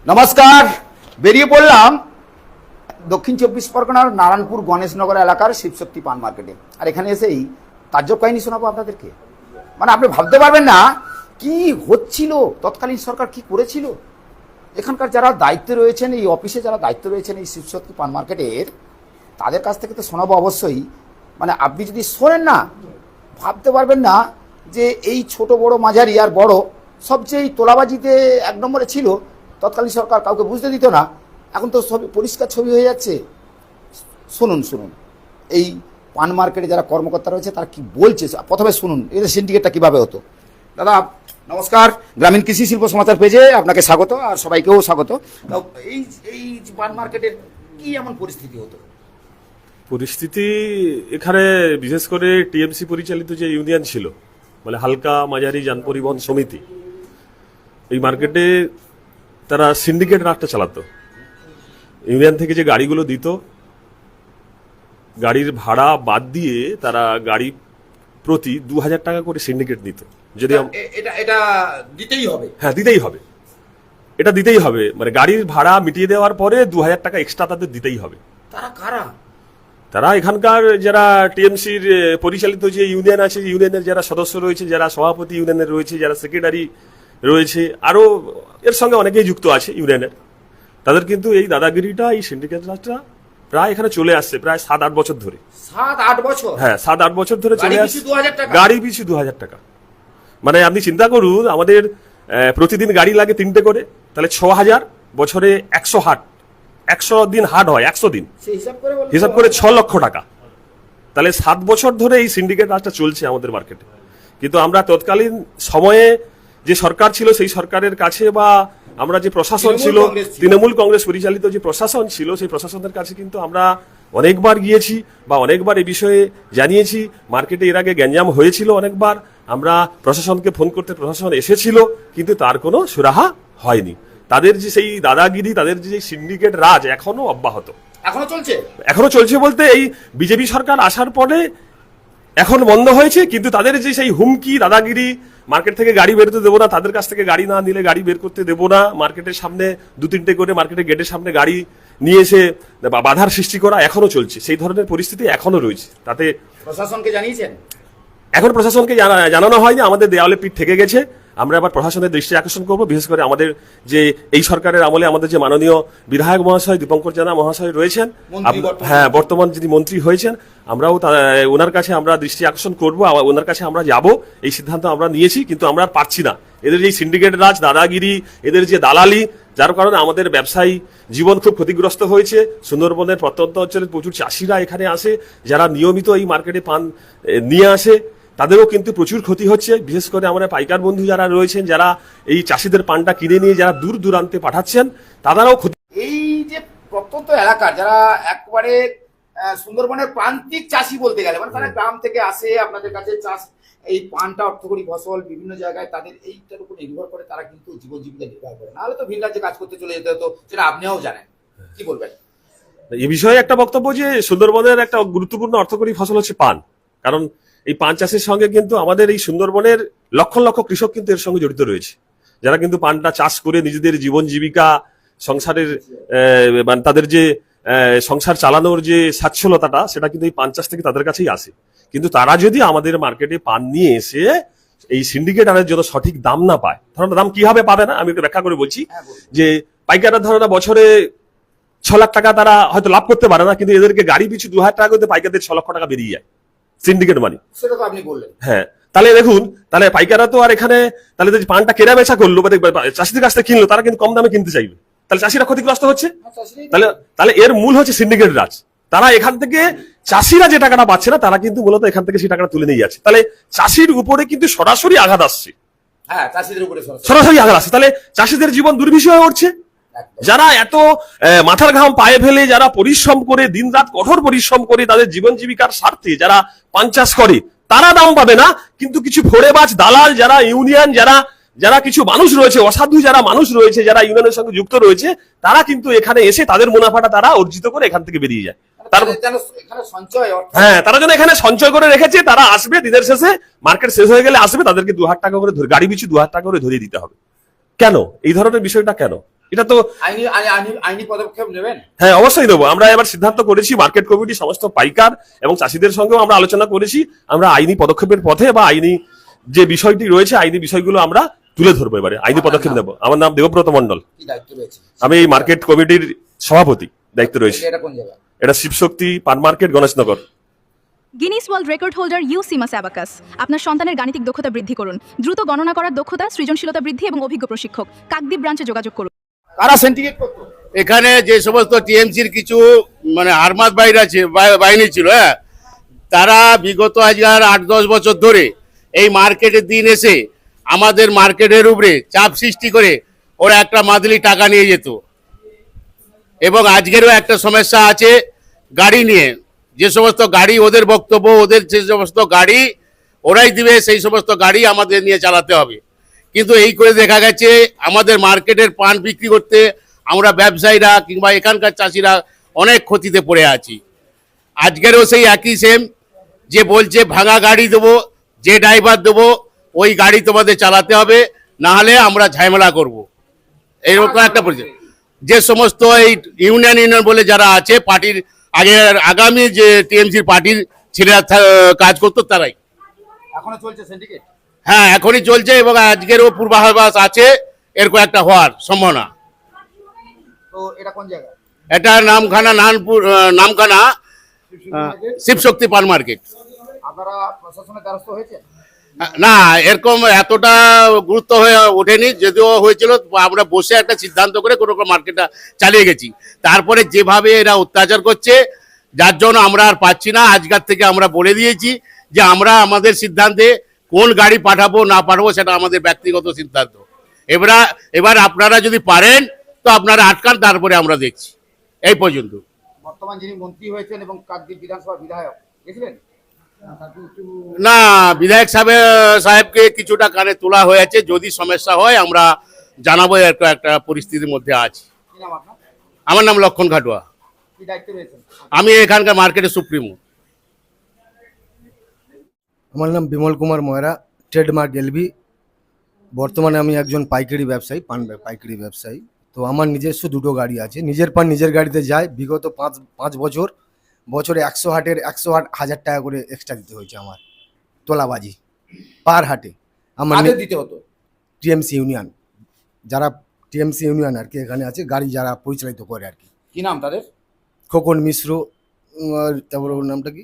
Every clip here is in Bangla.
নমস্কার। বেরিয়ে পড়লাম দক্ষিণ চব্বিশ পরগনার নারায়ণপুর গণেশনগর এলাকার শিবশক্তি পান মার্কেটে। আর এখানে এসেই তাজ্জব কাহিনী শোনাবো আপনাদেরকে। মানে আপনি ভাবতে পারবেন না কি হচ্ছিল, তৎকালীন সরকার কি করেছিল। এখানকার যারা দায়িত্বে রয়েছেন, এই অফিসে যারা দায়িত্ব রয়েছেন এই শিবশক্তি পান মার্কেটের, তাদের কাছ থেকে তো শোনাবো অবশ্যই। মানে আপনি যদি শোনেন না, ভাবতে পারবেন না যে এই ছোট বড় মাঝারি আর বড় সবচেয়ে তোলাবাজিতে এক নম্বরে ছিল তৎকালীন সরকার, কাউকে বুঝতে দিত না। এখন তো সব পরিষ্কার ছবি হয়ে যাচ্ছে। শুনুন শুনুন এই পান মার্কেটে যারা কর্মকর্তা রয়েছে তারা কি বলছে। প্রথমে শুনুন এদের সিন্ডিকেটটা কিভাবে হতো। দাদা নমস্কার, গ্রামীণ কৃষি শিল্প সমাচার পেজে আপনাকে স্বাগত, আর সবাইকেও স্বাগত। এই এই পান মার্কেটের কি এমন পরিস্থিতি হতো? পরিস্থিতি এখানে বিশেষ করে টিএমসি পরিচালিত যে ইউনিয়ন ছিল, মানে হালকা মাঝারি যান পরিবহন সমিতি, এই মার্কেটে তারা সিন্ডিকেট রাগটা চালাতো। ইউনিয়ন থেকে যে গাড়িগুলো দিত, গাড়ির ভাড়া বাদ দিয়ে তারা গাড়ি প্রতি 2000 টাকা করে সিন্ডিকেট দিত। যদি এটা দিতেই হবে, হ্যাঁ দিতেই হবে, এটা দিতেই হবে। মানে গাড়ির ভাড়া মিটিয়ে দেওয়ার পরে 2000 টাকা এক্সট্রা তাদের দিতেই হবে। তারা কারা? তারা এখানকার যারা টিএমসির পরিচালিত যে ইউনিয়ন আছে, ইউনিয়নের যারা সদস্য রয়েছে, যারা সভাপতি ইউনিয়নের রয়েছে, যারা সেক্রেটারি রয়েছে, আরো এর সঙ্গে অনেকেই যুক্ত আছে ইউনিয়নের। তাদের কিন্তু এই দাদাগিরিটা, এই সিন্ডিকেট রাজটা প্রায় এখানে চলে আসছে প্রায় 7-8 বছর ধরে। 7-8 বছর? হ্যাঁ, 7-8 বছর ধরে চলে আসছে। গাড়ি পিছু 2000 টাকা। মানে আপনি চিন্তা করুন, আমাদের প্রতিদিন গাড়ি লাগে 3টে করে, তাহলে 6000, বছরে 100 হাট, 100 দিন হাট হয়, 100 দিন হিসাব করে 6 লক্ষ টাকা। তাহলে 7 বছর ধরে এই সিন্ডিকেট রাজটা চলছে আমাদের মার্কেটে। কিন্তু আমরা তৎকালীন সময়ে যে সরকার ছিল, সেই সরকারের কাছে বা আমরা যে প্রশাসন ছিল, তৃণমূল কংগ্রেস পরিচালিত যে প্রশাসন ছিল, সেই প্রশাসনের কাছে কিন্তু আমরা অনেকবার গিয়েছি বা অনেকবার এই বিষয়ে জানিয়েছি। মার্কেটে এর আগে গ্যাঞ্জাম হয়েছিল অনেকবার, আমরা প্রশাসনকে ফোন করতে প্রশাসন এসেছিল, কিন্তু তার কোনো সুরাহা হয়নি। তাদের যে সেই দাদাগিরি, তাদের যে সিন্ডিকেট রাজ এখনো অব্যাহত, এখনো চলছে বলতে এই বিজেপি সরকার আসার পরে এখন বন্ধ হয়েছে। কিন্তু তাদের যে সেই হুমকি, দাদাগিরি, মার্কেট থেকে গাড়ি বেরোতে দেবো না, তাদের কাছ থেকে গাড়ি না নিলে গাড়ি বের করতে দেবো না, মার্কেটের সামনে 2-3টে করে মার্কেটের গেটের সামনে গাড়ি নিয়ে এসে বাধার সৃষ্টি করা এখনো চলছে। সেই ধরনের পরিস্থিতি এখনো রয়েছে। তাতে প্রশাসনকে জানিয়েছেন? এখন প্রশাসনকে জানানো হয়নি, আমাদের দেওয়ালে পিঠ থেকে গেছে। আমরা আবার প্রশাসনের দৃষ্টি আকর্ষণ করবো, বিশেষ করে আমাদের যে এই সরকারের আমলে আমাদের যে মাননীয় বিধায়ক মহাশয় দীপঙ্কর জানা মহাশয় রয়েছেন, হ্যাঁ বর্তমান যিনি মন্ত্রী হয়েছেন, আমরাও ওনার কাছে আমরা দৃষ্টি আকর্ষণ করবো, ওনার কাছে আমরা যাব। এই সিদ্ধান্ত আমরা নিয়েছি, কিন্তু আমরা আর পারছি না। এদের যে সিন্ডিকেট রাজ, দাদাগিরি, এদের যে দালালি, যার কারণে আমাদের ব্যবসায়ী জীবন খুব ক্ষতিগ্রস্ত হয়েছে। সুন্দরবনের প্রত্যন্ত অঞ্চলের প্রচুর চাষিরা এখানে আসে, যারা নিয়মিত এই মার্কেটে পান নিয়ে আসে, তাদেরও কিন্তু প্রচুর ক্ষতি হচ্ছে। বিশেষ করে আমরা পাইকার বন্ধু যারা রয়েছেন, যারা এই চাষিদের পানটা কিনে নিয়ে যারা দূর দূরান্তে পাঠাচ্ছেন, তাদেরও ক্ষতি। এই যে প্রত্যন্ত এলাকার যারা একবারে সুন্দরবনের প্রান্তিক চাষি বলতে গেলে, মানে তারা গ্রাম থেকে আসে আপনাদের কাছে চাষ, এই পানটা অর্থকরী ফসল, বিভিন্ন জায়গায় তাদের এইটার উপর নির্ভর করে, তারা কিন্তু জীবন জীবিকা নির্বাহ করে, নাহলে তো ভিন রাজ্যে কাজ করতে চলে যেতে হতো, সেটা আপনিও জানেন। কি বলবেন এই বিষয়ে? একটা বক্তব্য যে সুন্দরবনের একটা গুরুত্বপূর্ণ অর্থকরী ফসল হচ্ছে পান। কারণ এই পান চাষের সঙ্গে কিন্তু আমাদের এই সুন্দরবনের লক্ষ লক্ষ কৃষক কিন্তু এর সঙ্গে জড়িত রয়েছে, যারা কিন্তু পানটা চাষ করে নিজেদের জীবন জীবিকা, সংসারের মানে তাদের যে সংসার চালানোর যে স্বাচ্ছলতাটা, সেটা কিন্তু এই পান চাষ থেকে তাদের কাছেই আসে। কিন্তু তারা যদি আমাদের মার্কেটে পান নিয়ে এসে এই সিন্ডিকেট আনার জন্য সঠিক দাম না পায়, ধরুন দাম কিভাবে পাবে না আমি একটু ব্যাখ্যা করে বলছি। যে পাইকাররা ধরো বছরে 6 লাখ টাকা তারা হয়তো লাভ করতে পারে না, কিন্তু এদেরকে গাড়ি পিছু 2000 টাকা করতে পাইকারদের 6 লক্ষ টাকা বেরিয়ে যায় সিন্ডিকেট মানি। সেটা তো আপনি বললেন। হ্যাঁ, তাহলে দেখুন, তাহলে পাইকাররা তো আর এখানে তাহলে পানটা কেনা বেচা করলো, চাষিদের কাছ থেকে কিনলো, তারা কিন্তু কম দামে কিনতে চাইবে, তাহলে চাষিরা ক্ষতিগ্রস্ত হচ্ছে। তাহলে এর মূল হচ্ছে সিন্ডিকেট রাজ। তারা এখান থেকে চাষিরা যে টাকাটা পাচ্ছে না, তারা কিন্তু মূলত এখান থেকে সেই টাকাটা তুলে নিয়ে যাচ্ছে। তাহলে চাষির উপরে কিন্তু সরাসরি আঘাত আসছে। হ্যাঁ, চাষিদের উপরে সরাসরি আঘাত আসছে। তাহলে চাষিদের জীবন দুর্বিষহ হয়ে উঠছে। যারা এত মাথার ঘাম পায়ে ফেলে, যারা পরিশ্রম করে, দিন রাত কঠোর পরিশ্রম করে তাদের জীবন জীবিকার স্বার্থে যারা পান চাষ করে, তারা দাম পাবে না। কিন্তু কিছু ফোড়েবাজ দালাল, যারা ইউনিয়ন, যারা কিছু মানুষ রয়েছে, অসাধু যারা মানুষ রয়েছে, যারা ইউনিয়নের সঙ্গে যুক্ত রয়েছে, তারা কিন্তু এখানে এসে তাদের মুনাফাটা তারা অর্জিত করে এখান থেকে বেরিয়ে যায়। হ্যাঁ, তারা যেন এখানে সঞ্চয় করে রেখেছে, তারা আসবে দিনের শেষে, মার্কেট শেষ হয়ে গেলে আসবে, তাদেরকে 2000 টাকা করে গাড়ি পিছু 2000 টাকা করে ধরিয়ে দিতে হবে। কেন এই ধরনের বিষয়টা কেন? এটা তো আইনি পদক্ষেপ নেবেন? হ্যাঁ, অবশ্যই দেবো। আমরা এবার সিদ্ধান্ত করেছি, মার্কেট কমিটি সমস্ত পাইকার এবং চাষিদের সঙ্গেও আমরা আলোচনা করেছি, আমরা আইনি পদক্ষেপের পথে বা আইনি যে বিষয়টি রয়েছে আইনি বিষয়গুলো আমরা তুলে ধরবো, এবারে আইনি পদক্ষেপ নেবো। আমার নাম দেবব্রত মন্ডল, কি দায়িত্ব রয়েছে? আমি এই মার্কেট কমিটির সভাপতি দায়িত্ব রয়েছে। এটা কোন জায়গা? এটা শিবশক্তি পান market, Ganeshnagar. Guinness world record holder UCMAS abacus. আপনার সন্তানের গাণিতিক দক্ষতা বৃদ্ধি করুন, দ্রুত গণনা করার দক্ষতা, সৃজনশীলতা বৃদ্ধি এবং অভিজ্ঞ প্রশিক্ষক। কাকদ্বীপ ব্রাঞ্চে যোগাযোগ করুন। কারা সিন্ডিকেট করতো? এখানে যে সমস্ত টিএমসির কিছু মানে আর্মাদ বাহিনী ছিল, হ্যাঁ, তারা বিগত আজকাল 8-10 বছর ধরে এই মার্কেটের দিন এসে আমাদের মার্কেটের উপরে চাপ সৃষ্টি করে ওরা একটা মাদলি টাকা নিয়ে যেত। এবং আজকেরও একটা সমস্যা আছে গাড়ি নিয়ে। যে সমস্ত গাড়ি ওদের বক্তব্য, ওদের যে সমস্ত গাড়ি ওরাই দিবে, সেই সমস্ত গাড়ি আমাদের নিয়ে চালাতে হবে। কিন্তু এই করে দেখা গেছে আমাদের মার্কেটের পান বিক্রি করতে আমরা ব্যবসায়ীরা কিংবা এখানকার চাষিরা অনেক ক্ষতিতে পড়ে আছি। আজকেরও সেই একই সেম, যে বলছে ভাঙা গাড়ি দেবো, যে ড্রাইভার দেবো ওই গাড়ি তোমাদের চালাতে হবে, না হলে আমরা ঝামেলা করব। এইরকম একটা পরিচয়। যে সমস্ত এই ইউনিয়ন বলে যারা আছে পার্টির আগামী যে টিএমসির পার্টির ছেলেরা কাজ করতো তারাই। এখনো চলছে সিন্ডিকেট? হ্যাঁ, এখনই চলছে এবং আজকেরও পূর্বাভাস আছে এরকম একটা হওয়ার সম্ভাবনা। তো এটা কোন জায়গা? এটা নামখানা শিবশক্তি পান মার্কেট। আপনারা প্রশাসনের দ্বারস্থ হয়েছে? না, এরকম এতটা গুরুত্ব হয়ে ওঠেনি, যদিও হয়েছিল আমরা বসে একটা সিদ্ধান্ত করে কোনো মার্কেটটা চালিয়ে গেছি। তারপরে যেভাবে এরা অত্যাচার করছে, যার জন্য আমরা আর পাচ্ছি না। আজকাল থেকে আমরা বলে দিয়েছি যে আমরা আমাদের সিদ্ধান্তে কোন গাড়ি পাঠাবো না পাঠাবো সেটা আমাদের ব্যক্তিগত সিদ্ধান্ত। এবার আপনারা যদি পারেন তো আপনারা আটকান, তারপরে আমরা দেখছি। এই পর্যন্ত। বর্তমান যিনি মন্ত্রী হয়েছেন এবং কাকদ্বীপ বিধানসভার বিধায়ক, গেছিলেন? না, বিধায়ক সাহেবকে কিছুটা কানে তোলা হয়েছে, যদি সমস্যা হয় আমরা জানাবো। একটা পরিস্থিতির মধ্যে আছি। কি নাম আপনার? আমার নাম লক্ষণ খাটুয়া, কি দায়িত্ব রয়েছে? আমি এখানকার মার্কেটের সুপ্রিমো। আমার নাম বিমল কুমার ময়রা, ট্রেডমার্ক এলবি। বর্তমানে আমি একজন পাইকারি ব্যবসায়ী, পাইকারি ব্যবসায়ী। তো আমার নিজস্ব দুটো গাড়ি আছে, নিজের পান নিজের গাড়িতে যায়। বিগত পাঁচ বছরে 100 হাটের 100,000 টাকা করে এক্সট্রা দিতে হয়েছে আমার, তোলাবাজি পার হাটে। আমার কাদের দিতে হতো? টিএমসি ইউনিয়ন, যারা টিএমসি ইউনিয়ন আর কি এখানে আছে, গাড়ি যারা পরিচালিত করে আর কি। কি নাম তাদের? খোকন মিশ্র, তারপরে ওর নামটা কি,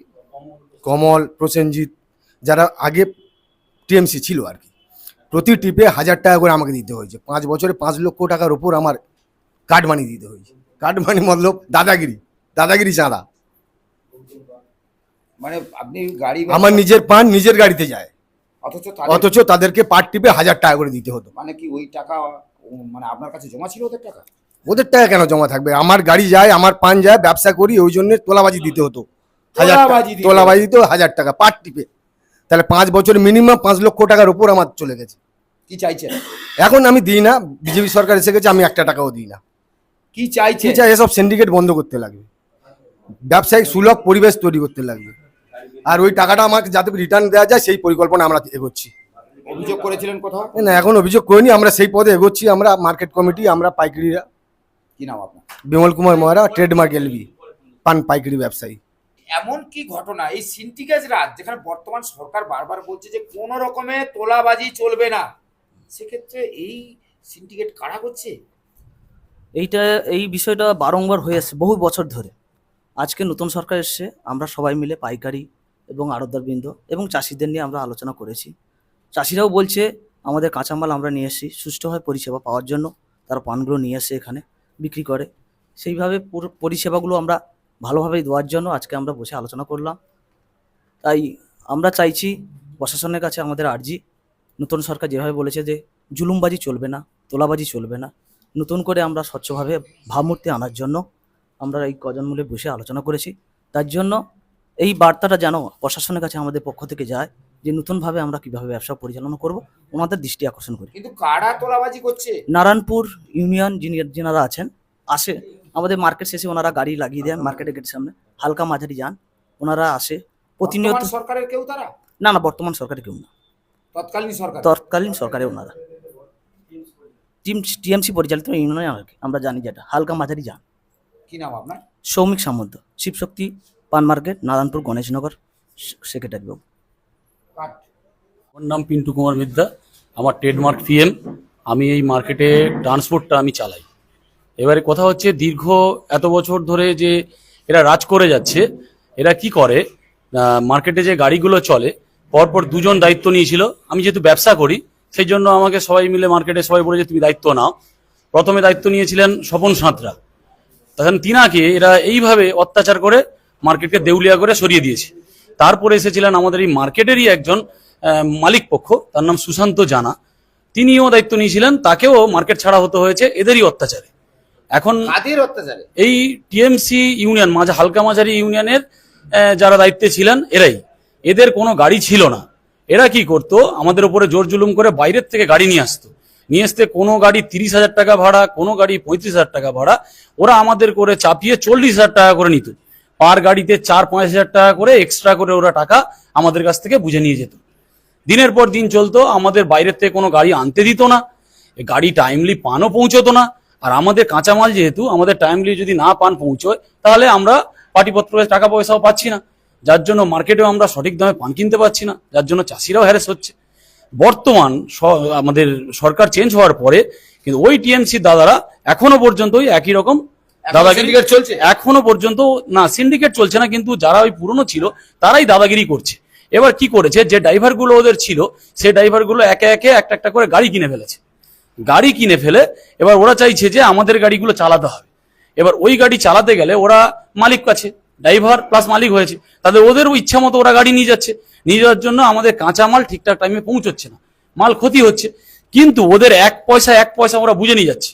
কমল, প্রসেনজিৎ, যারা আগে টিএমসি ছিল আর কি। প্রতি ট্রিপে 1,000 টাকা করে আমাকে দিতে হয়েছে। 5 বছরে 5 লক্ষ টাকার ওপর আমার কার্ড মানি দিতে হয়েছে। কার্ড মানি মতলব দাদাগিরি চাঁদা। মানে আপনি গাড়ি আমার নিজের পান নিজের গাড়িতে যায়, অথচ তাদেরকে পার ট্রিপে 1,000 টাকা করে দিতে হতো। মানে কি ওই টাকা মানে আপনার কাছে জমা ছিল ওদের টাকা? ওদের টাকা কেন জমা থাকবে? আমার গাড়ি যায়, আমার পান যায়, ব্যবসা করি, ওই জন্য তোলাবাজি দিতে হতো। 1,000 টাকা তোলাবাজি দিতে 1,000 টাকা পার ট্রিপে। তাহলে 5 বছরে মিনিমাম 5 লক্ষ টাকার উপর আমার চলে গেছে। কি চাইছেন এখন আমি দিই না, বিজেপি সরকার এসে গেছে, আমি 1 টাকাও দিই না। কি চাইছে? কি চাই? এসব সিন্ডিকেট বন্ধ করতে লাগবে, ব্যবসায়িক সুলভ পরিবেশ তৈরি করতে লাগবে, আর ওই টাকাটা আমাকে যাতে রিটার্ন দেওয়া যায় সেই পরিকল্পনা আমরা এগোচ্ছি। অভিযোগ করেছিলেন কোথাও? না, এখন অভিযোগ করিনি, আমরা সেই পদে এগোচ্ছি। আমরা মার্কেট কমিটি, আমরা পাইকারিরা। কি নাম আপনার? বিমল কুমার ময়রা, ট্রেডমার্ক এলবি, পান পাইকারি ব্যবসায়ী। এমন কি ঘটনা এই সিন্ডিকেট রাজ, যেখানে বর্তমান সরকার বারবার বলছে যে কোন রকমে তোলাবাজি চলবে না, সেক্ষেত্রে এই সিন্ডিকেট কারা করছে? এই বিষয়টা বারংবার হয়ে আসছে বহু বছর ধরে। আজকে নতুন সরকার এসছে, আমরা সবাই মিলে পাইকারি এবং আড়তদারবৃন্দ এবং চাষিদের নিয়ে আমরা আলোচনা করেছি। চাষিরাও বলছে আমাদের কাঁচামাল আমরা নিয়ে এসেছি সুষ্ঠুভাবে পরিষেবা পাওয়ার জন্য, তারা পানগুলো নিয়ে এসে এখানে বিক্রি করে। সেইভাবে পরিষেবাগুলো আমরা ভালোভাবে দেওয়ার জন্য আজকে আমরা বসে আলোচনা করলাম। তাই আমরা চাইছি প্রশাসনের কাছে আমাদের আর্জি, নতুন সরকার যেভাবে বলেছে যে জুলুমবাজি চলবে না, তোলাবাজি চলবে না, নতুন করে আমরা স্বচ্ছভাবে ভাবমূর্তি আনার জন্য আমরা এই কজন মিলে বসে আলোচনা করেছি। তার জন্য এই বার্তাটা যেন প্রশাসনের কাছে আমাদের পক্ষ থেকে যায় যে নতুনভাবে আমরা কিভাবে ব্যবসা পরিচালনা করব, ওনাদের দৃষ্টি আকর্ষণ করি। কিন্তু কারা তোলাবাজি করছে? নারায়ণপুর ইউনিয়ন যিনারা আছেন, আসে আমাদের মার্কেট শেষে, ওনারা গাড়ি লাগিয়ে দেন মার্কেটের গেটের সামনে, হালকা মাঝারি যান, ওনারা আসে প্রতিনিয়ত। বর্তমান সরকারের কেউ তারা? না, বর্তমান সরকারে কেউ না, তৎকালীন সরকার? তৎকালীন সরকারে ওনারা টিএমসি পরিচালিত ইউনিয়ন আর কি, আমরা জানি যেটা হালকা মাঝারি যান। কি নাম আপনার? সৌমিক সামন্ত, শিবশক্তি পান মার্কেট, নারায়ণপুর, গণেশনগর, সেক্রেটারি বাবু। আমার নাম পিন্টু কুমার মিদ্যা, আমার ট্রেডমার্ক পিএম। আমি এই মার্কেটে ট্রান্সপোর্টটা আমি চালাই। এবারে কথা হচ্ছে, দীর্ঘ এত বছর ধরে যে এরা রাজ করে যাচ্ছে, এরা কি করে, মার্কেটে যে গাড়িগুলো চলে পরপর দুজন দায়িত্ব নিয়েছিল। আমি যেহেতু ব্যবসা করি সেই জন্য আমাকে সবাই মিলে মার্কেটে সবাই বলে যে তুমি দায়িত্ব নাও। প্রথমে দায়িত্ব নিয়েছিলেন স্বপন সাঁতরা, তখন তিনাকে এরা এইভাবে অত্যাচার করে মার্কেটকে দেউলিয়া করে সরিয়ে দিয়েছে। তারপরে এসেছিলেন আমাদের এই মার্কেটেরই একজন মালিক পক্ষ, তার নাম সুশান্ত জানা, তিনিও দায়িত্ব নিয়েছিলেন, তাকেও মার্কেট ছাড়া হতে হয়েছে এদেরই অত্যাচারে। এখন কাদের অত্যাচারে? এই টিএমসি ইউনিয়ন হালকা মাঝারি ইউনিয়নের যারা দায়িত্বে ছিলেন এরাই। এদের কোনো গাড়ি ছিল না। এরা কি করতো, আমাদের উপরে জোর জুলুম করে বাইরের থেকে গাড়ি নিয়ে আসতো। নিয়ে আসতে কোনো গাড়ি 30,000 টাকা ভাড়া, কোনো গাড়ি 35,000 টাকা ভাড়া, ওরা আমাদের করে চাপিয়ে 40,000 টাকা করে নিত। পার গাড়িতে 4-5 হাজার টাকা করে এক্সট্রা করে ওরা টাকা আমাদের কাছ থেকে বুঝে নিয়ে যেত। দিনের পর দিন চলতো, আমাদের বাইরের থেকে কোনো গাড়ি আনতে দিত না, গাড়ি টাইমলি পানও পৌঁছতো না। আর আমাদের কাঁচামাল যেহেতু আমাদের টাইমলি যদি না পান পৌঁছয়, তাহলে আমরা পাটিপত্র টাকা পয়সাও পাচ্ছি না, যার জন্য মার্কেটেও আমরা সঠিক দামে পান কিনতে পারছি না, যার জন্য চাষিরাও হ্যারেস হচ্ছে। বর্তমান আমাদের সরকার চেঞ্জ হওয়ার পরে কিন্তু ওই টিএমসি দাদারা এখনো পর্যন্ত ওই একই রকম দাদাগিরি syndicate চলছে? এখনো পর্যন্ত না, সিন্ডিকেট চলছে না, কিন্তু যারা ওই পুরনো ছিল তারাই দাদাগিরি করছে। এবার কি করেছে, যে ড্রাইভারগুলো ওদের ছিল সেই ড্রাইভারগুলো একে একে একটা একটা করে গাড়ি কিনে ফেলেছে। গাড়ি কিনে ফেলে এবার ওরা চাইছে যে আমাদের গাড়িগুলো চালাতে হবে। এবার ওই গাড়ি চালাতে গেলে ওরা মালিক কাছে, ড্রাইভার প্লাস মালিক হয়েছে, তাদের ওদেরও ইচ্ছা মতো ওরা গাড়ি নিয়ে যাচ্ছে। নিয়ে যাওয়ার জন্য আমাদের কাঁচামাল ঠিকঠাক টাইমে পৌঁছচ্ছে না, মাল ক্ষতি হচ্ছে। কিন্তু ওদের এক পয়সা ওরা বুঝে নিয়ে যাচ্ছে,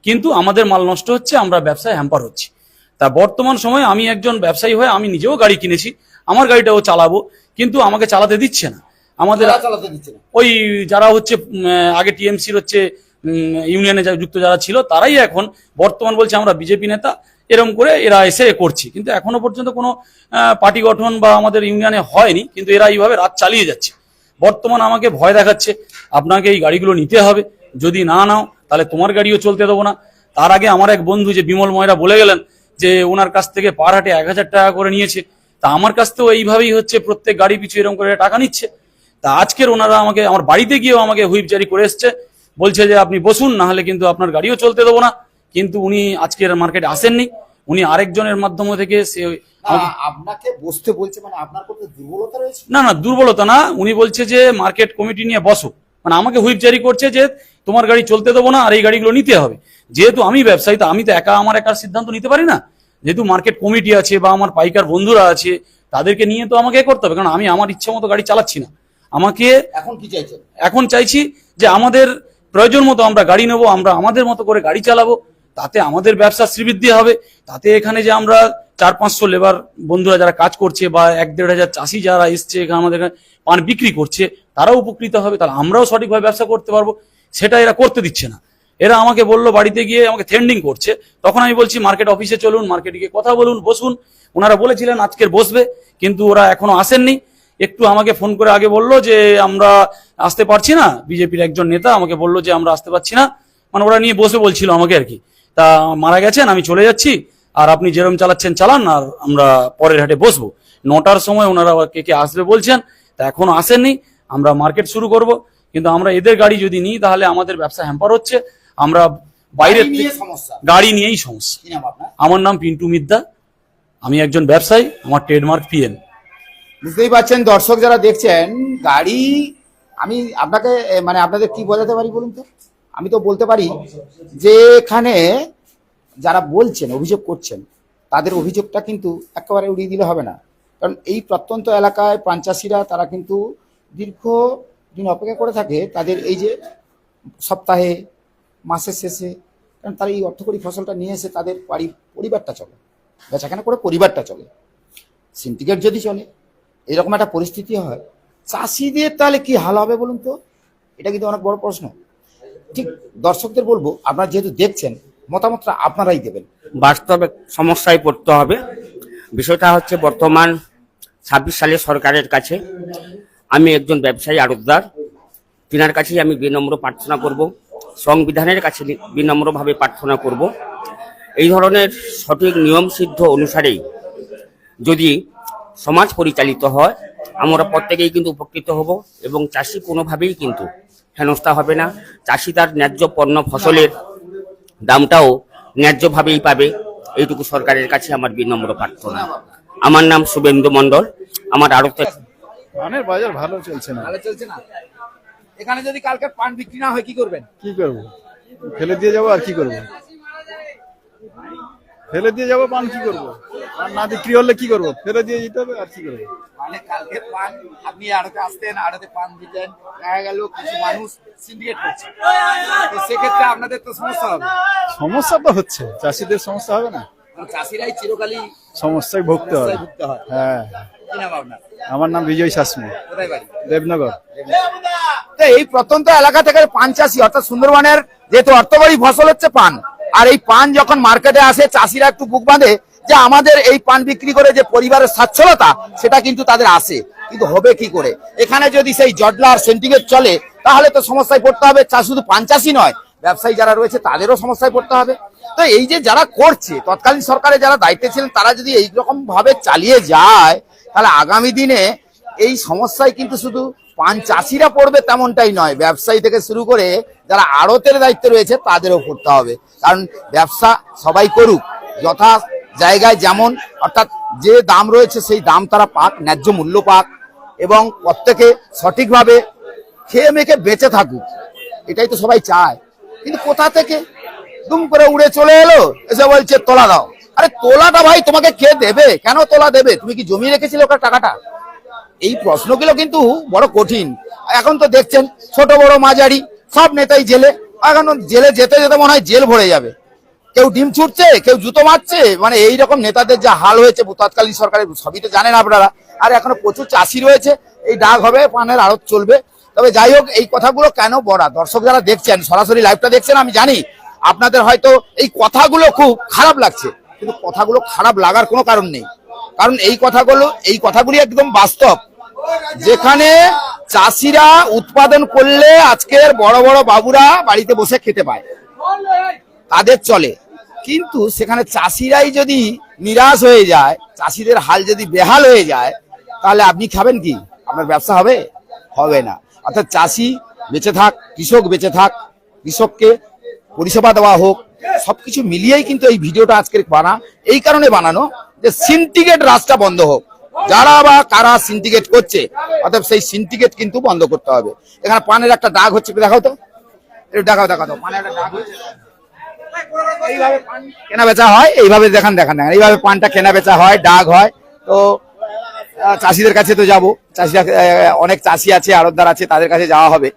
কিন্তু আমাদের মাল নষ্ট হচ্ছে, আমরা ব্যবসায় হ্যাম্পার হচ্ছি। তা বর্তমান সময়ে আমি একজন ব্যবসায়ী হয়ে আমি নিজেও গাড়ি কিনেছি, আমার গাড়িটাও চালাবো, কিন্তু আমাকে চালাতে দিচ্ছে না। আমাদের চালাতে দিচ্ছে না? ওই যারা হচ্ছে আগে টিএমসির হচ্ছে ইউনিয়নে যুক্ত যারা ছিল তারাই এখন বর্তমান বলছে আমরা বিজেপি নেতা, এরকম করে এরা এসে করছে। কিন্তু এখনো পর্যন্ত কোনো পার্টি গঠন বা আমাদের ইউনিয়নে হয়নি, কিন্তু এরা এইভাবে রাত চালিয়ে যাচ্ছে। বর্তমান আমাকে ভয় দেখাচ্ছে, আপনাকে এই গাড়িগুলো নিতে হবে, যদি না নাও তাহলে তোমার গাড়িও চলতে দেবো না। তার আগে আমার এক বন্ধু যে বিমল ময়রা বলে গেলেন যে ওনার কাছ থেকে পার হাটে 1,000 টাকা করে নিয়েছে, তা আমার কাছ থেকেও এইভাবেই হচ্ছে প্রত্যেক গাড়ি পিছু এরকম করে টাকা নিচ্ছে। তা আজকের ওনারা আমাকে আমার বাড়িতে গিয়েও আমাকে হুইপ জারি করে এসছে, বলছে যে আপনি বসুন, না হলে কিন্তু আপনার গাড়িও চলতে দেবো না। কিন্তু উনি আজকের মার্কেটে আসেননি, উনি আরেকজনের মাধ্যমে থেকে সে আপনাকে বসতে বলছে, মানে আপনার কোনো দুর্বলতা রয়েছে? না না, দুর্বলতা না, উনি বলছে যে মার্কেট কমিটি নিয়ে বসো, মানে আমাকে হুইপ জারি করছে যে তোমার গাড়ি চলতে দেবো না আর এই গাড়িগুলো নিতে হবে। যেহেতু আমি ব্যবসায়ী, তো আমি তো আমার একার সিদ্ধান্ত নিতে পারি না, যেহেতু মার্কেট কমিটি আছে বা আমার পাইকার বন্ধুরা আছে, তাদেরকে নিয়ে তো আমাকে করতে হবে, কারণ আমি আমার ইচ্ছা মতো গাড়ি চালাচ্ছি না। আমাকে এখন কি চাইছেন? এখন চাইছি যে আমাদের প্রয়োজন মতো আমরা গাড়ি নেবো, আমরা আমাদের মতো করে গাড়ি চালাবো, তাতে আমাদের ব্যবসা শ্রীবৃদ্ধি হবে। তাতে এখানে যে আমরা 400-500 লেবার বন্ধুরা যারা কাজ করছে বা 1-1.5 হাজার চাষি যারা এসছে এখানে আমাদের এখানে পান বিক্রি করছে, তারাও উপকৃত হবে, তাহলে আমরাও সঠিকভাবে ব্যবসা করতে পারবো। সেটা এরা করতে দিচ্ছে না। এরা আমাকে বললো, বাড়িতে গিয়ে আমাকে থ্রেন্ডিং করছে। তখন আমি বলছি মার্কেট অফিসে চলুন, মার্কেটে গিয়ে কথা বলুন, বসুন। ওনারা বলেছিলেন আজকের বসবে, কিন্তু ওরা এখনো আসেননি। একটু আমাকে ফোন করে আগে বললো যে আমরা আসতে পারছি না, বিজেপির একজন নেতা আমাকে বললো যে আমরা আসতে পারছি না, মানে ওরা নিয়ে বসে বলছিল আমাকে আর কি। তা মারা গেছেন, আমি চলে যাচ্ছি, আর আপনি যেরকম চালাচ্ছেন চালান, আর আমরা পরের হাটে বসবো। 9টার সময় ওনারা কে আসবে বলছেন, তা এখনো আসেননি। আমরা মার্কেট শুরু করব, কিন্তু আমরা এদের গাড়ি যদি নিই তাহলে আমাদের ব্যবসা হ্যাম্পার হচ্ছে। আমরা বাইরের গাড়ি নিয়েই সমস্যা। আমার নাম পিন্টু মিদ্যা, আমি একজন ব্যবসায়ী, আমার ট্রেডমার্ক পিএম। বুঝতেই পারছেন দর্শক যারা দেখছেন, গাড়ি আমি আপনাকে মানে আপনাদের কি বোঝাতে পারি বলুন তো? আমি তো বলতে পারি যে এখানে যারা বলছেন, অভিযোগ করছেন, তাদের অভিযোগটা কিন্তু একেবারে উড়িয়ে দিলে হবে না। কারণ এই প্রত্যন্ত এলাকায় প্রাণচাষীরা তারা কিন্তু দীর্ঘদিন অপেক্ষা করে থাকে তাদের এই যে সপ্তাহে, মাসের শেষে, কারণ তারা এই অর্থকরী ফসলটা নিয়ে এসে তাদের পরিবারটা চলে, বেচাকেনা করে পরিবারটা চলে। সিন্ডিকেট যদি চলে, এরকম একটা পরিস্থিতি হয়, চাষিদের তাহলে কি হাল হবে বলুন তো? এটা কিন্তু অনেক বড় প্রশ্ন। ঠিক দর্শকদের বলবো, আপনারা যেহেতু দেখছেন, মতামতটা আপনারাই দেবেন। বাস্তবে সমস্যায় পড়তে হবে। বিষয়টা হচ্ছে বর্তমান 26 সালে সরকারের কাছে আমি একজন ব্যবসায়ী আড়তদার, তিনার কাছেই আমি বিনম্র প্রার্থনা করব সংবিধানের কাছে বিনম্রভাবে প্রার্থনা করব, এই ধরনের সঠিক নিয়ম সিদ্ধ অনুসারেই যদি সমাজ পরিচালিত হয় আমরা প্রত্যেকেই কিন্তু উপকৃত হব এবং চাষি কোনোভাবেই কিন্তু হেনস্থা হবে না। চাষি তার ন্যায্য পণ্য ফসলের দামটাও ন্যায্যভাবেই পাবে, এইটুকু সরকারের কাছে আমার বিনম্র প্রার্থনা। আমার নাম শুভেন্দু মণ্ডল, আমার আড়তে পানের বাজার ভালো চলছে না। ভালো চলছে না। এখানে যদি কালকে পান বিক্রি না হয় কি করবেন? কি করব, ফেলে দিয়ে যাবো আর কি করব? ফেলে দিয়ে যাবো, পান কি করব? পান না বিক্রি হলে কি করব? ফেলে দিয়ে যেতে হবে আর কি করবো? মানে কালকে পান আপনি আড়তে আসতেন, আড়তে পান দিতেন, দেখা গেল কিছু মানুষ সিন্ডিকেট করছে, তো সেক্ষেত্রে আপনাদের তো সমস্যা হবে। সমস্যা তো হচ্ছে, চাষিদের সমস্যা হবে না? কারণ চাষিরাই চিরকালই সমস্যায় ভুগতে হবে। সমস্যায় ভুগতে হয়। হ্যাঁ, কি নাম আপনার? আমার নাম বিজয় শাসমী, কোথায় বাড়ি? দেবনগর। তো এই প্রত্যন্ত এলাকা থেকে পান চাষি অর্থাৎ সুন্দরবনের যেহেতু অর্থকরী ফসল হচ্ছে পান, আর এই পান যখন মার্কেটে আসে চাষিরা একটু বুক বাঁধে যে আমাদের এই পান বিক্রি করে যে পরিবারের সচ্ছলতা সেটা কিন্তু তাদের আসে, কিন্তু হবে কি করে? এখানে যদি সেই জটলা আর সেন্টিগ্রেড চলে তাহলে তো সমস্যায় পড়তে হবে। শুধু পান চাষি নয়, ব্যবসায়ী যারা রয়েছে তাদেরও সমস্যায় পড়তে হবে। তো এই যে যারা করছে, তৎকালীন সরকারে যারা দায়িত্বে ছিলেন তারা যদি এইরকম ভাবে চালিয়ে যায় তাহলে আগামী দিনে এই সমস্যায় কিন্তু শুধু পান চাষিরা পড়বে তেমনটাই নয়, ব্যবসায়ী থেকে শুরু করে যারা আড়তের দায়িত্বে রয়েছে তাদেরও পড়তে হবে। কারণ ব্যবসা সবাই করুক, যথা জায়গায় যেমন অর্থাৎ যে দাম রয়েছে সেই দাম তারা পাক, ন্যায্য মূল্য পাক এবং প্রত্যেকে সঠিকভাবে খেয়ে মেখে বেঁচে থাকুক, এটাই তো সবাই চায়। কিন্তু কোথা থেকে দুম করে উড়ে চলে এলো, এসে বলছে তোলা দাও। আরে তোলাটা ভাই তোমাকে কে দেবে? কেন তোলা দেবে? তুমি কি জমি রেখেছিলে ওখানে টাকাটা? এই প্রশ্নগুলো কিন্তু বড় কঠিন। এখন তো দেখছেন ছোট বড় মাঝারি সব নেতাই জেলে, এখন জেলে যেতে যেতে মনে হয় জেল ভরে যাবে। কেউ ডিম ছুটছে, কেউ জুতো মারছে, মানে এইরকম নেতাদের যা হাল হয়েছে তৎকালীন সরকারের সবই তো জানেন আপনারা। আর এখনো প্রচুর চাষি রয়েছে, এই ডাক হবে, পানের আড়ত চলবে। তবে যাই হোক, এই কথাগুলো কেন বলা, দর্শক যারা দেখছেন সরাসরি লাইভটা দেখছেন, আমি জানি আপনাদের হয়তো এই কথাগুলো খুব খারাপ লাগছে, কিন্তু কথাগুলো খারাপ লাগার কোনো কারণ নেই। কারণ এই কথাগুলি একদম বাস্তব। যেখানে চাষিরা উৎপাদন করলে আজকের বড় বড় বাবুরা বাড়িতে বসে খেতে পায়, তাদের চলে। কিন্তু সেখানে চাষিরাই যদি নিরাশ হয়ে যায়, চাষিদের হাল যদি বেহাল হয়ে যায়, তাহলে আপনি খাবেন কি? আপনার ব্যবসা হবে? হবে না। অর্থাৎ চাষি বেঁচে থাক, কৃষক বেঁচে থাক, কৃষককে পরিষেবা দেওয়া হোক, সবকিছু মিলিয়েই কিন্তু এই ভিডিওটা আজকের এই কারণে বানানো যে সিন্ডিকেট রাজটা বন্ধ হোক। যারা বা কারা সিন্ডিকেট করছে, অর্থাৎ সেই সিন্ডিকেট কিন্তু বন্ধ করতে হবে। এখানে পানের একটা দাগ হচ্ছে, দেখাও তো, একটু দেখাও তো, পানের একটা দাগ হচ্ছে। এইভাবে পান কেনা বেচা হয়, এইভাবে দেখান, এইভাবে পানটা কেনা বেচা হয়, দাগ হয়। তো চাষিদের কাছে তো যাবো, চাষিরা অনেক চাষি আছে, আড়তদার আছে, তাদের কাছে যাওয়া হবে।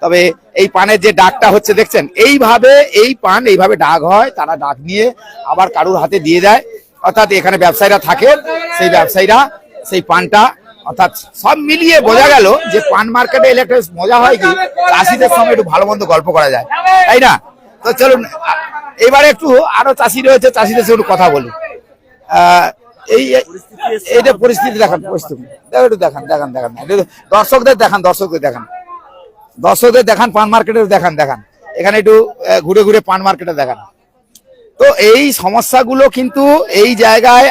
তবে এই পানের যে ডাকটা হচ্ছে দেখছেন, এইভাবে এই পান এইভাবে ডাক হয়, তারা ডাক নিয়ে আবার কারুর হাতে দিয়ে দেয়। অর্থাৎ এখানে ব্যবসায়ীরা থাকে, সেই ব্যবসায়ীরা সেই পানটা, অর্থাৎ সব মিলিয়ে বোঝা গেল যে পান মার্কেটে এলে একটা মজা হয় কি, চাষিদের সঙ্গে একটু ভালো মন্দ গল্প করা যায়, তাই না? তো চলুন এবারে একটু আরো চাষি রয়েছে, চাষিদের সঙ্গে একটু কথা বলি। এইটা পরিস্থিতি দেখান, পরিস্থিতি একটু দেখান, দর্শকদের দেখান, পান মার্কেটে দেখান, এখানে একটু ঘুরে ঘুরে পান মার্কেটে দেখান। তো এই সমস্যাগুলো কিন্তু এই জায়গায়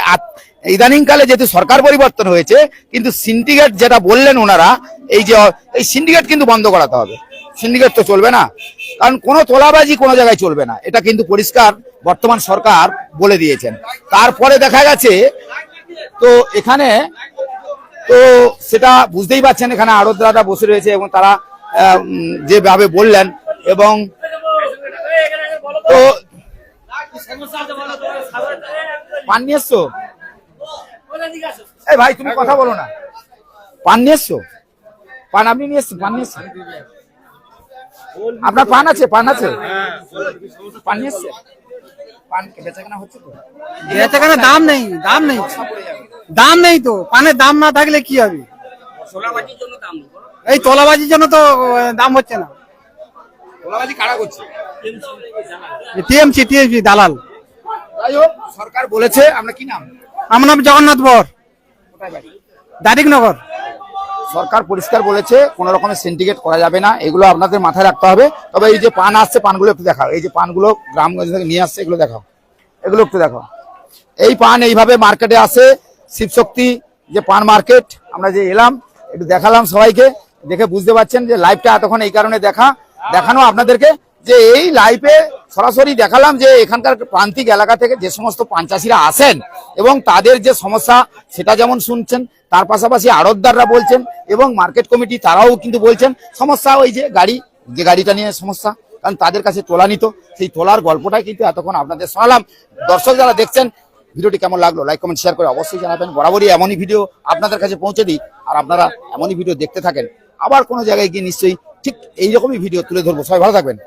ইদানিংকালে যেহেতু সরকার পরিবর্তন হয়েছে, কিন্তু সিন্ডিকেট যেটা বললেন ওনারা, এই সিন্ডিকেট কিন্তু বন্ধ করাতে হবে। সিন্ডিকেট তো চলবে না, কারণ কোনো তোলাবাজি কোনো জায়গায় চলবে না, এটা কিন্তু পরিষ্কার বর্তমান সরকার বলে দিয়েছেন। তারপরে দেখা গেছে তো এখানে তো সেটা বুঝতেই পারছেন, এখানে আড়তদাররা বসে রয়েছে এবং তারা যেভাবে বললেন, এবং তো পান নিয়ে এসছো? এই ভাই তুমি কথা বলো না, পান নিয়ে এসছো? পান আপনি নিয়ে এসছেন? পান নিয়ে এসছেন? আপনার পান আছে? পান নিয়ে এসছে? পান বেচাকেনা হচ্ছে তো? বেচাকেনা দাম নেই তো, পানের দাম না থাকলে কি হবে? এই তোলাবাজির জন্য তো দাম হচ্ছে না। তোলাবাজি কারা করছে? টিএমসি দালাল। যাই হোক, সরকার বলেছে। আপনার কি নাম? আমার নাম জগন্নাথ বর, কোথায় বাড়ি? দারিকনগর। সরকার পরিষ্কার বলেছে কোনো রকমের সিন্ডিকেট করা যাবে না, এগুলো আপনাদের মাথায় রাখতে হবে। তবে এই যে পান আসছে, পানগুলো একটু দেখাও। এই যে পানগুলো গ্রামগঞ্জ থেকে নিয়ে আসছে, এগুলো দেখাও, এগুলো একটু দেখাও। এই পান এইভাবে মার্কেটে আসে, শিবশক্তি যে পান মার্কেট আমরা যে এলাম, একটু দেখালাম সবাইকে, দেখে বুঝতে পারছেন যে লাইভটা এতক্ষণ এই কারণে দেখানো আপনাদেরকে, যে এই লাইভে সরাসরি দেখালাম যে এখানকার প্রান্তিক এলাকা থেকে যে সমস্ত পান চাষিরা আসেন এবং তাদের যে সমস্যা সেটা যেমন শুনছেন, তার পাশাপাশি আড়তদাররা বলছেন এবং মার্কেট কমিটি তারাও কিন্তু বলছেন সমস্যা ওই যে গাড়িটা নিয়ে সমস্যা, কারণ তাদের কাছে তোলা নিত, সেই তোলার গল্পটাই কিন্তু এতক্ষণ আপনাদের শোনালাম। দর্শক যারা দেখছেন ভিডিওটি কেমন লাগলো লাইক কমেন্ট শেয়ার করে অবশ্যই জানাবেন। বরাবরই এমনই ভিডিও আপনাদের কাছে পৌঁছে দিই, আর আপনারা এমনই ভিডিও দেখতে থাকেন। আবার কোনো জায়গায় গিয়ে নিশ্চয়ই ঠিক এইরকমই ভিডিও তুলে ধরবো। সবাই ভালো থাকবেন।